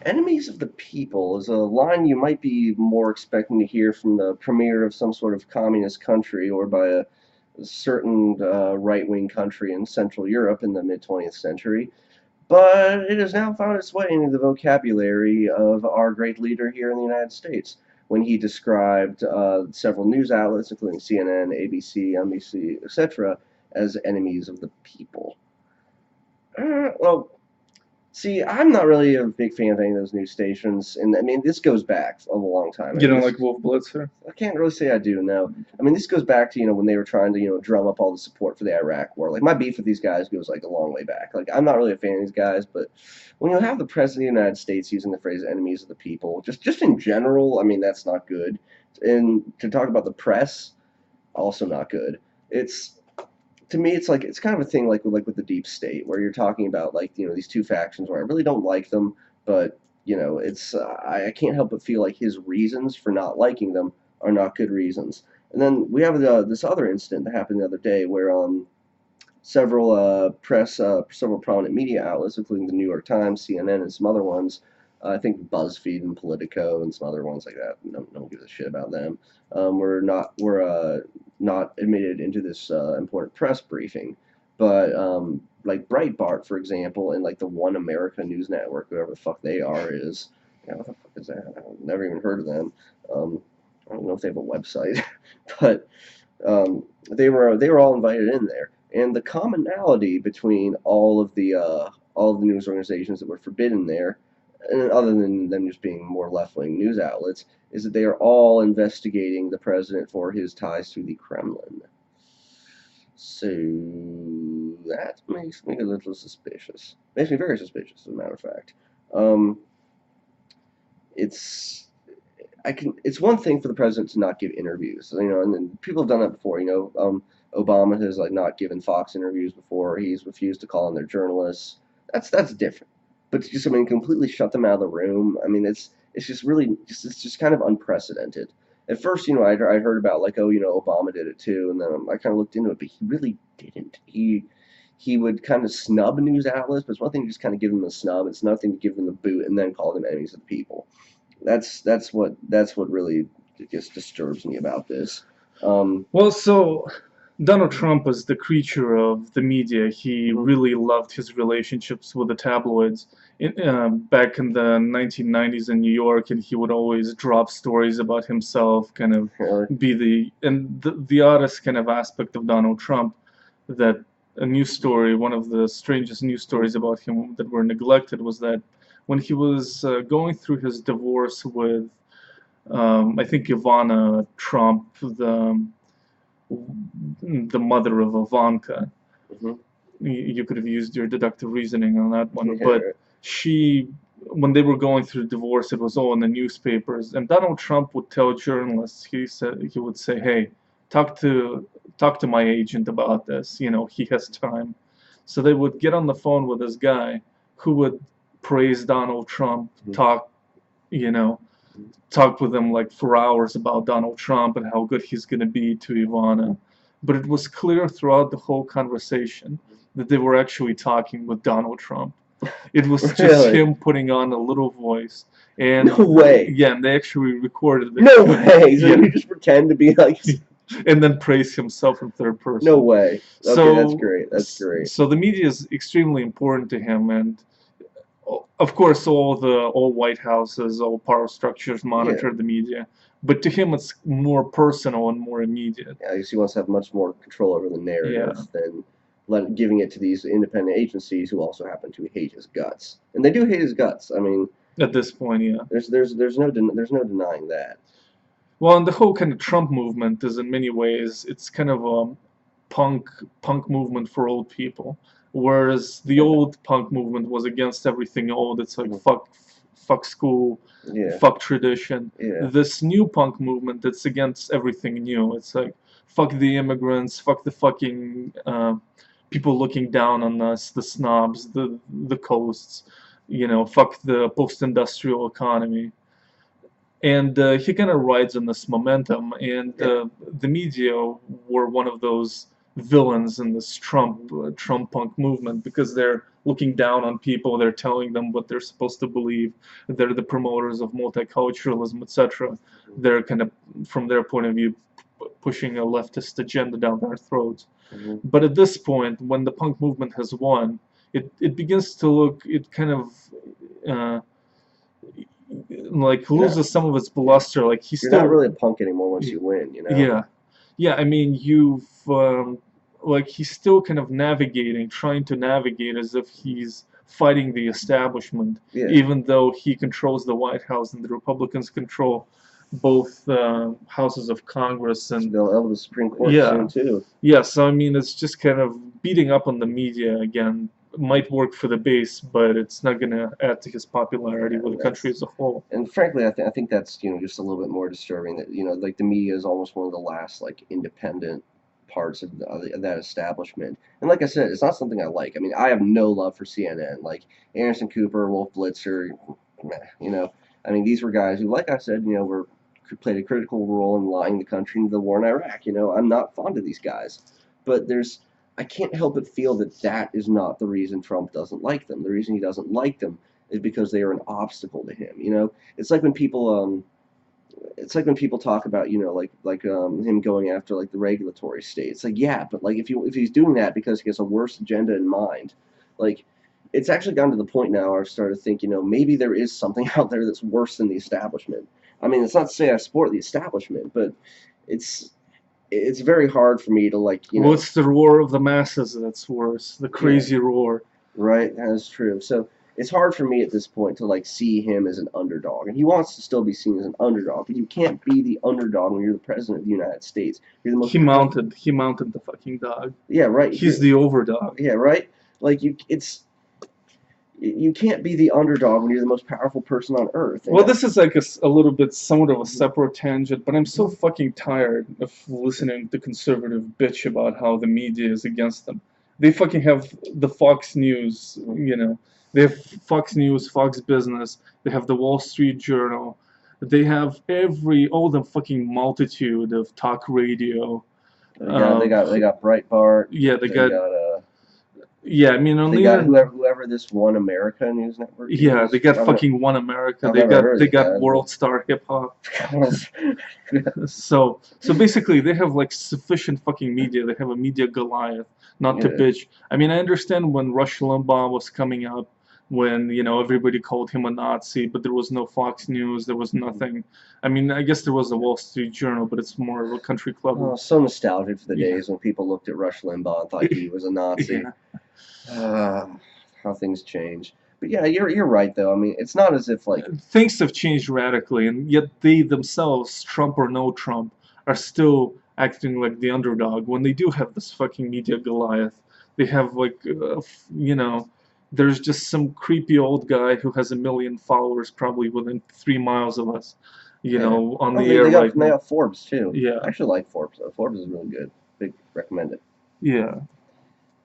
Enemies of the people is a line you might be more expecting to hear from the premier of some sort of communist country or by a certain right-wing country in Central Europe in the mid-20th century, but it has now found its way into the vocabulary of our great leader here in the United States when he described several news outlets, including CNN, ABC, NBC, etc., as enemies of the people. Well, see, I'm not really a big fan of any of those news stations, and I mean, this goes back a long time. I You mean, don't this like Wolf Blitzer? I can't really say I do, no. I mean, this goes back to, when they were trying to, drum up all the support for the Iraq war. Like, my beef with these guys goes, like, a long way back. Like, I'm not really a fan of these guys, but when you have the President of the United States using the phrase enemies of the people, just in general, I mean, that's not good. And to talk about the press, also not good. It's to me, it's like it's kind of a thing like with the deep state, where you're talking about like these two factions where I really don't like them, but it's I can't help but feel like his reasons for not liking them are not good reasons. And then we have this other incident that happened the other day where several several prominent media outlets, including the New York Times, CNN, and some other ones. I think BuzzFeed and Politico and some other ones like that. No one gives a shit about them. Were not admitted into this important press briefing, but like Breitbart, for example, and like the One America News Network, whoever the fuck they are, is what the fuck is that? I've never even heard of them. I don't know if they have a website, but they were all invited in there, and the commonality between all of the news organizations that were forbidden there, and other than them just being more left-wing news outlets, is that they are all investigating the president for his ties to the Kremlin. So that makes me a little suspicious. Makes me very suspicious, as a matter of fact. Um, it's it's one thing for the president to not give interviews, and then people have done that before. Obama has like not given Fox interviews before. He's refused to call on their journalists. That's different. But to just, I mean, completely shut them out of the room. I mean, it's just really it's just kind of unprecedented. At first, I heard about like, oh, Obama did it too, and then I kind of looked into it, but he really didn't. He would kind of snub news outlets, but it's one thing to just kind of give them a snub. It's another thing to give them the boot and then call them enemies of the people. That's what really just disturbs me about this. Um, Well, so Donald Trump was the creature of the media. He mhm, really loved his relationships with the tabloids. Back in the 1990s in New York, and he would always drop stories about himself, kind of really, be the oddest kind of aspect of Donald Trump. That a news story, one of the strangest news stories about him that were neglected, was that when he was going through his divorce with, I think, Ivana Trump, the mother of Ivanka. mhm, You could have used your deductive reasoning on that one, yeah, but right, she, when they were going through divorce, it was all in the newspapers. And Donald Trump would tell journalists, he would say, "Hey, talk to talk to my agent about this. He has time." So they would get on the phone with this guy who would praise Donald Trump, mhm, you know, talk with him like for hours about Donald Trump and how good he's going to be to Ivana. But it was clear throughout the whole conversation that they were actually talking with Donald Trump. It was just really, him putting on a little voice. no And way, yeah, and they actually recorded it. no way. So Yeah. you just pretend to be like, And then praise himself in third no person. way. Okay, that's So, great. That's great. so the media is extremely important to him, and of course, all White Houses, all power structures Yeah, monitor the media, but to him, it's more personal and more immediate. yeah. I guess he wants to have much more control over the narrative Yeah, than giving it to these independent agencies who also happen to hate his guts, and they do hate his guts. I mean, at this point, yeah. there's no denying that. Well, and the whole kind of Trump movement is in many ways it's kind of a punk punk movement for old people, whereas the old punk movement was against everything old. It's like Mhm. fuck school, Yeah, fuck tradition. yeah, This new punk movement that's against everything new. It's like fuck the immigrants, fuck the fucking people looking down on us, the snobs, the coasts, fuck the post-industrial economy. And he kind of rides on this momentum, and yeah. the media were one of those villains in this Trump punk movement because they're looking down on people. They're telling them what they're supposed to believe. They're the promoters of multiculturalism, etc. They're kind of, from their point of view, pushing a leftist agenda down their throats. Hmm. But at this point, when the punk movement has won, it begins to look, it kind of uh, like You're not, loses some of its luster. Like he's you're not still, really a punk anymore once you win, you know? yeah, yeah. I mean, like he's still kind of navigating, trying to navigate as if he's fighting the establishment, Yeah. even though he controls the White House and the Republicans control both houses of Congress and They'll elbow the Supreme Court yeah, soon too. yeah. So I mean, it's just kind of beating up on the media again. Might work for the base, but it's not going to add to his popularity Yeah, with the country as a whole. and frankly, I think that's just a little bit more disturbing that like the media is almost one of the last like independent parts of that establishment. And like I said, it's not something I like. I mean, I have no love for CNN. Like Anderson Cooper, Wolf Blitzer, meh, I mean, these were guys who, like I said, were played a critical role in lying the country into the war in Iraq. I'm not fond of these guys, but I can't help but feel that that is not the reason Trump doesn't like them. The reason he doesn't like them is because they are an obstacle to him. It's like when people talk about him going after like the regulatory state. It's like, yeah, but like if he's doing that because he has a worse agenda in mind, like it's actually gotten to the point now where I've started to think, maybe there is something out there that's worse than the establishment. I mean, it's not to say I support the establishment, but it's very hard for me to Well, it's the roar of the masses that's worse. The yeah, crazy roar. right, that's true. So it's hard for me at this point to like see him as an underdog, and he wants to still be seen as an underdog, but you can't be the underdog when you're the president of the United States. You're the most He powerful. mounted the fucking dog. Yeah, right. He's the overdog. Yeah, right. Like you can't be the underdog when you're the most powerful person on earth. Well, this is like a little bit somewhat of a separate tangent, but I'm so fucking tired of listening to conservative bitch about how the media is against them. They fucking have the Fox News, they have Fox News, Fox Business, they have the Wall Street Journal, they have all the fucking multitude of talk radio. They got Breitbart. Yeah, They got yeah, I mean on they the got internet. whoever this One America News Network Yeah, is. they got fucking One America. I've They never got heard they of got that. World Star Hip Hop. Yeah. So basically they have like sufficient fucking media. They have a media Goliath, not to bitch. I mean, I understand when Rush Limbaugh was coming up, when everybody called him a Nazi, but there was no Fox News, there was nothing. I mean, I guess there was a Wall Street Journal, but it's more of a country club. Oh, so nostalgic for the Yeah. days when people looked at Rush Limbaugh and thought he was a Nazi. How things change. But yeah, you're right though. I mean, it's not as if like Things have changed radically, and yet they themselves, Trump or no Trump, are still acting like the underdog when they do have this fucking media Goliath. They have like, there's just some creepy old guy who has 1 million followers probably within 3 miles of us, on the air right they now. got Forbes too. Yeah. I actually like Forbes though. Forbes is really good. Big recommend it. Yeah.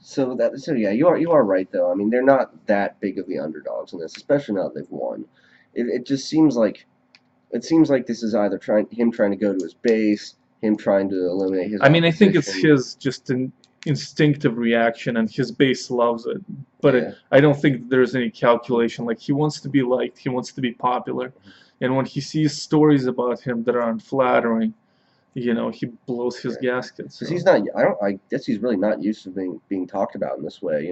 So yeah, you are right though. I mean, they're not that big of the underdogs in this, especially now that they've won. It just seems like this is either him trying to go to his base, him trying to eliminate his. I mean, I think it's opposition. his just an instinctive reaction, and his base loves it. But Yeah. I don't think there's any calculation. Like, he wants to be liked, he wants to be popular, and when he sees stories about him that are unflattering, he blows his gasket. Because So. he's not. I guess he's really not used to being talked about in this way.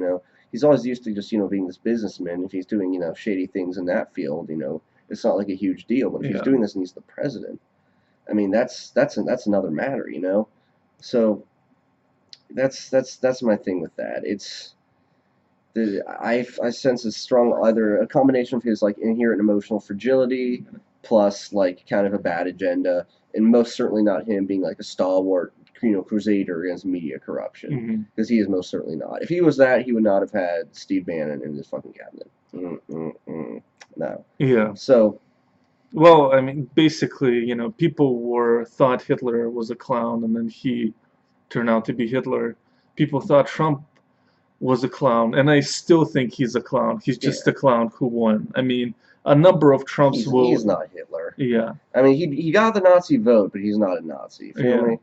He's always used to just being this businessman. If he's doing shady things in that field, it's not like a huge deal. But if he's Yeah. doing this and he's the president, I mean that's another matter. So that's my thing with that. I sense a strong either a combination of his like inherent emotional fragility plus like kind of a bad agenda, and most certainly not him being like a stalwart crusader against media corruption, Mhm. because he is most certainly not. If he was that, he would not have had Steve Bannon in his fucking cabinet. No. Yeah. So Well, I mean, basically, people thought Hitler was a clown, and then he turned out to be Hitler. People thought Trump was a clown, and I still think he's a clown. He's just a clown who won. I mean, a number of Trumps he's not Hitler. Yeah. I mean, he got the Nazi vote, but he's not a Nazi. Feel Yeah. me?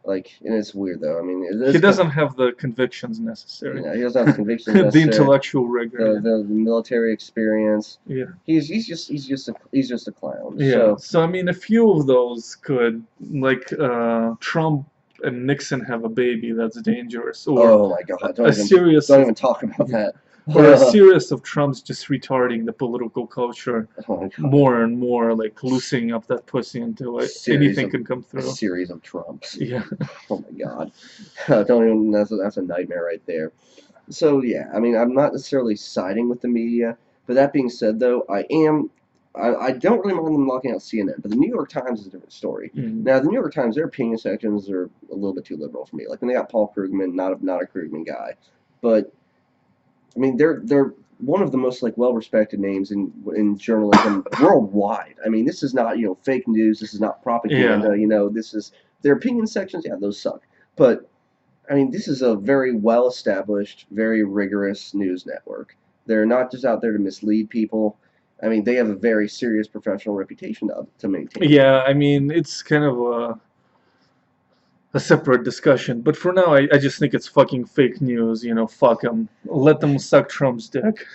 Like, and it's weird though. I mean, He doesn't have the convictions necessary. He doesn't have the convictions The necessary. intellectual rigor. The military experience. Yeah. He's just a clown. Yeah. So I mean, a few of those could, like, Trump and Nixon have a baby that's dangerous, or Oh my God! Don't even talk about that. or a series of Trumps just retarding the political culture Oh my God. more and more, like loosening up that pussy until anything can come A through. series of Trumps. Yeah. Oh my God. Don't even. That's a nightmare right there. So yeah, I mean, I'm not necessarily siding with the media, but that being said, though, I don't really mind them locking out CNN, but the New York Times is a different story. Now, the New York Times, their opinion sections are a little bit too liberal for me. Like when they got Paul Krugman, not a Krugman guy, but I mean, they're one of the most like well-respected names in journalism worldwide. I mean, this is not fake news. This is not propaganda. Yeah. This is their opinion sections. Yeah, those suck, but I mean, this is a very well-established, very rigorous news network. They're not just out there to mislead people. I mean, they have a very serious professional reputation to maintain. Yeah, I mean, it's kind of a separate discussion. But for now, I just think it's fucking fake news. Fuck them. Let them suck Trump's dick.